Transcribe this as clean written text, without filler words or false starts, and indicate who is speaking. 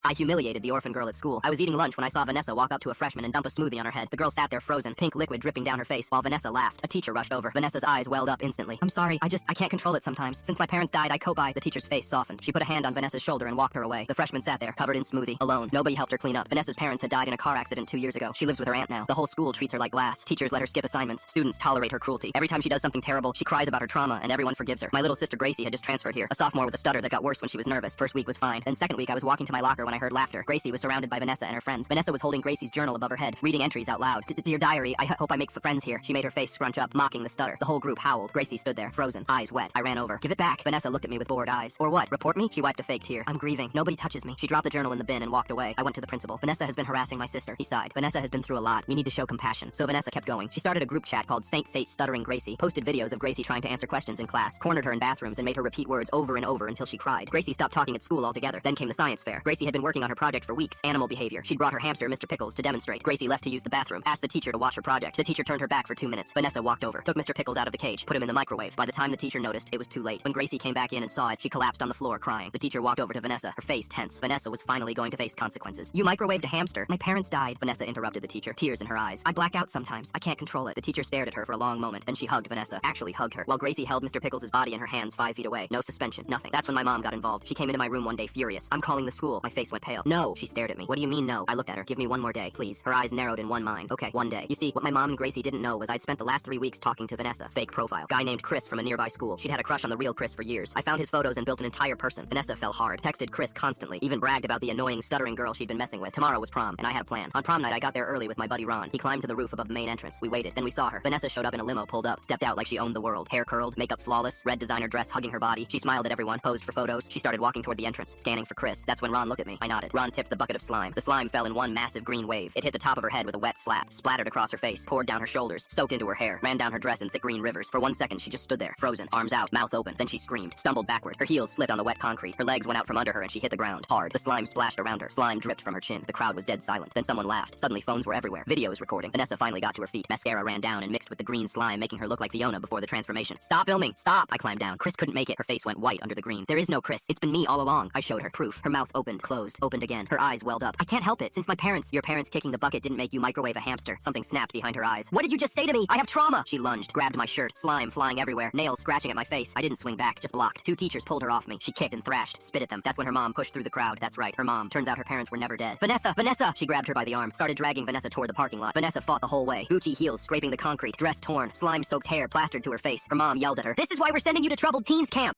Speaker 1: I humiliated the orphan girl at school. I was eating lunch when I saw Vanessa walk up to a freshman and dump a smoothie on her head. The girl sat there frozen, pink liquid dripping down her face, while Vanessa laughed. A teacher rushed over. Vanessa's eyes welled up instantly. I'm sorry, I can't control it sometimes. Since my parents died, I cope by. The teacher's face softened. She put a hand on Vanessa's shoulder and walked her away. The freshman sat there, covered in smoothie, alone. Nobody helped her clean up. Vanessa's parents had died in a car accident 2 years ago. She lives with her aunt now. The whole school treats her like glass. Teachers let her skip assignments. Students tolerate her cruelty. Every time she does something terrible, she cries about her trauma, and everyone forgives her. My little sister Gracie had just transferred here. A sophomore with a stutter that got worse when she was nervous. First week was fine. Then second week, I was walking to my locker when I heard laughter. Gracie was surrounded by Vanessa and her friends. Vanessa was holding Gracie's journal above her head, reading entries out loud. Dear diary, I hope I make friends here. She made her face scrunch up, mocking the stutter. The whole group howled. Gracie stood there, frozen, eyes wet. I ran over. Give it back. Vanessa looked at me with bored eyes. Or what? Report me? She wiped a fake tear. I'm grieving. Nobody touches me. She dropped the journal in the bin and walked away. I went to the principal. Vanessa has been harassing my sister. He sighed. Vanessa has been through a lot. We need to show compassion. So Vanessa kept going. She started a group chat called Saint Stuttering Gracie, posted videos of Gracie trying to answer questions in class, cornered her in bathrooms and made her repeat words over and over until she cried. Gracie stopped talking at school altogether. Then came the science fair. Gracie had been working on her project for weeks, animal behavior. She'd brought her hamster, Mr. Pickles, to demonstrate. Gracie left to use the bathroom, asked the teacher to watch her project. The teacher turned her back for 2 minutes. Vanessa walked over, took Mr. Pickles out of the cage, put him in the microwave. By the time the teacher noticed, it was too late. When Gracie came back in and saw it, she collapsed on the floor crying. The teacher walked over to Vanessa, her face tense. Vanessa was finally going to face consequences. You microwaved a hamster? My parents died. Vanessa interrupted the teacher, tears in her eyes. I black out sometimes. I can't control it. The teacher stared at her for a long moment, then she hugged Vanessa, actually hugged her, while Gracie held Mr. Pickles' body in her hands 5 feet away. No suspension, nothing. That's when my mom got involved. She came into my room one day furious. I'm calling the school. My face went pale. No, she stared at me. What do you mean no? I looked at her. Give me one more day, please. Her eyes narrowed in one mind. Okay, one day. You see, what my mom and Gracie didn't know was I'd spent the last 3 weeks talking to Vanessa. Fake profile. Guy named Chris from a nearby school. She'd had a crush on the real Chris for years. I found his photos and built an entire person. Vanessa fell hard. Texted Chris constantly. Even bragged about the annoying, stuttering girl she'd been messing with. Tomorrow was prom, and I had a plan. On prom night, I got there early with my buddy Ron. He climbed to the roof above the main entrance. We waited. Then we saw her. Vanessa showed up in a limo, pulled up, stepped out like she owned the world. Hair curled, makeup flawless, red designer dress hugging her body. She smiled at everyone, posed for photos. She started walking toward the entrance, scanning for Chris. That's when Ron looked at me. I nodded. Ron tipped the bucket of slime. The slime fell in one massive green wave. It hit the top of her head with a wet slap, splattered across her face, poured down her shoulders, soaked into her hair, ran down her dress in thick green rivers. For 1 second, she just stood there, frozen, arms out, mouth open. Then she screamed, stumbled backward. Her heels slipped on the wet concrete. Her legs went out from under her and she hit the ground hard. The slime splashed around her. Slime dripped from her chin. The crowd was dead silent. Then someone laughed. Suddenly phones were everywhere. Videos recording. Vanessa finally got to her feet. Mascara ran down and mixed with the green slime, making her look like Fiona before the transformation. Stop filming! Stop! I climbed down. Chris couldn't make it. Her face went white under the green. There is no Chris. It's been me all along. I showed her proof. Her mouth opened, closed, opened again. Her eyes welled up. I can't help it. Since your parents kicking the bucket didn't make you microwave a hamster. Something snapped behind her eyes. What did you just say to me? I have trauma! She lunged, grabbed my shirt, slime flying everywhere, nails scratching at my face. I didn't swing back, just blocked. 2 teachers pulled her off me. She kicked and thrashed, spit at them. That's when her mom pushed through the crowd. That's right, her mom. Turns out her parents were never dead. Vanessa! Vanessa! She grabbed her by the arm, started dragging Vanessa toward the parking lot. Vanessa fought the whole way. Gucci heels scraping the concrete, dress torn, slime-soaked hair plastered to her face. Her mom yelled at her. This is why we're sending you to troubled teens camp!